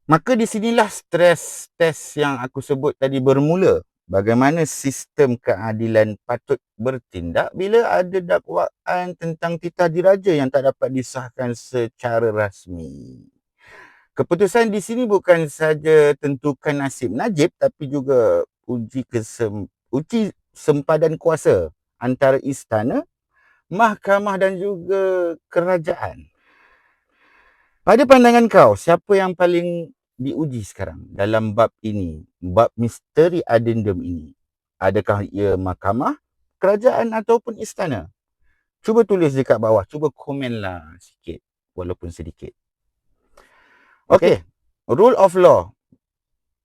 Maka di sinilah stres test yang aku sebut tadi bermula. Bagaimana sistem keadilan patut bertindak bila ada dakwaan tentang titah diraja yang tak dapat disahkan secara rasmi. Keputusan di sini bukan saja tentukan nasib Najib tapi juga uji sempadan kuasa antara istana, mahkamah dan juga kerajaan. Pada pandangan kau, siapa yang paling diuji sekarang dalam bab ini, bab misteri addendum ini? Adakah ia mahkamah, kerajaan ataupun istana? Cuba tulis dekat bawah, cuba komenlah sikit walaupun sedikit. Okey, rule of law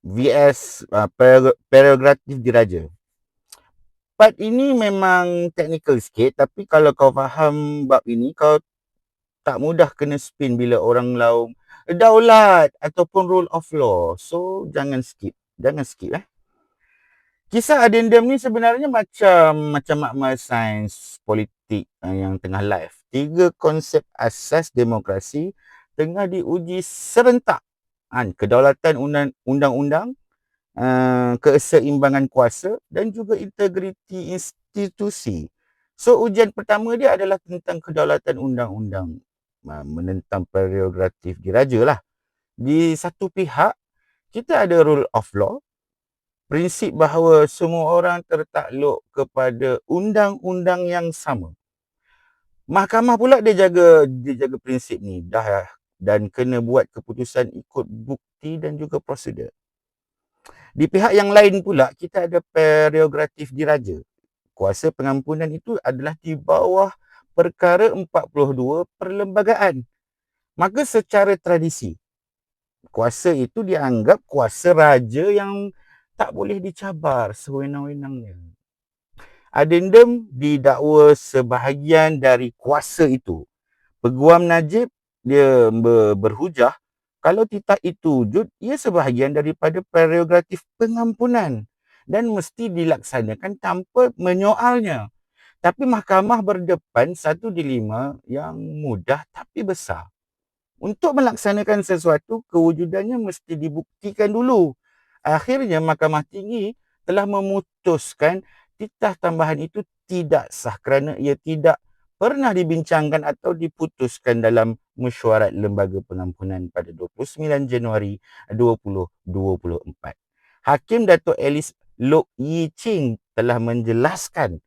vs prerogatif diraja. Part ini memang technical sikit tapi kalau kau faham bab ini kau tak mudah kena spin bila orang laum daulat ataupun rule of law. So jangan skip. Jangan skip Kisah addendum ni sebenarnya macam makmal sains politik yang tengah live. 3 konsep asas demokrasi tengah diuji serentak. Kedaulatan undang-undang, keseimbangan kuasa dan juga integriti institusi. So ujian pertama dia adalah tentang kedaulatan undang-undang, menentang prerogatif diraja lah. Di satu pihak, kita ada rule of law, prinsip bahawa semua orang tertakluk kepada undang-undang yang sama. Mahkamah pula dia jaga prinsip ni dan kena buat keputusan ikut bukti dan juga prosedur. Di pihak yang lain pula, kita ada prerogatif diraja. Kuasa pengampunan itu adalah di bawah perkara 42 perlembagaan. Maka secara tradisi, kuasa itu dianggap kuasa raja yang tak boleh dicabar sewenang-wenangnya. Addendum didakwa sebahagian dari kuasa itu. Peguam Najib dia berhujah kalau titah itu wujud, ia sebahagian daripada prerogatif pengampunan dan mesti dilaksanakan tanpa menyoalnya. Tapi mahkamah berdepan satu dilema yang mudah tapi besar. Untuk melaksanakan sesuatu, kewujudannya mesti dibuktikan dulu. Akhirnya Mahkamah Tinggi telah memutuskan titah tambahan itu tidak sah kerana ia tidak pernah dibincangkan atau diputuskan dalam mesyuarat Lembaga Pengampunan pada 29 Januari 2024. Hakim Dato' Alice Lok Yi Ching telah menjelaskan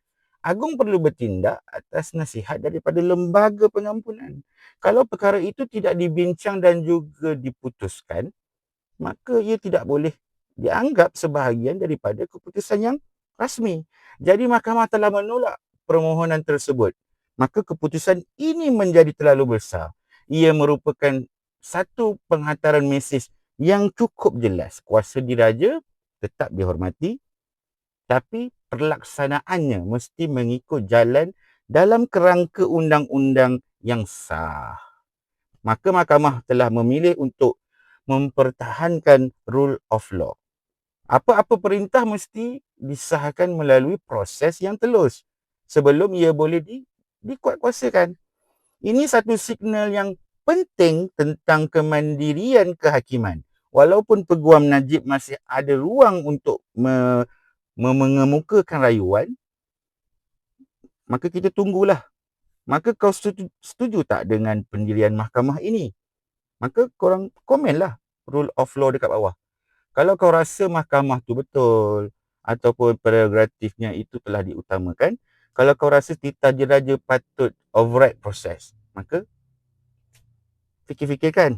Agung perlu bertindak atas nasihat daripada Lembaga Pengampunan. Kalau perkara itu tidak dibincang dan juga diputuskan, maka ia tidak boleh dianggap sebahagian daripada keputusan yang rasmi. Jadi mahkamah telah menolak permohonan tersebut. Maka keputusan ini menjadi terlalu besar. Ia merupakan satu penghantaran mesej yang cukup jelas. Kuasa diraja tetap dihormati, tapi pelaksanaannya mesti mengikut jalan dalam kerangka undang-undang yang sah. Maka mahkamah telah memilih untuk mempertahankan rule of law. Apa-apa perintah mesti disahkan melalui proses yang telus sebelum ia boleh dikuatkuasakan. Ini satu signal yang penting tentang kemandirian kehakiman. Walaupun Peguam Najib masih ada ruang untuk mengemukakan rayuan, maka kita tunggulah. Maka kau setuju tak dengan pendirian mahkamah ini? Maka korang komenlah rule of law dekat bawah. Kalau kau rasa mahkamah tu betul ataupun prerogatifnya itu telah diutamakan, kalau kau rasa titah diraja patut override proses, maka fikir-fikirkan.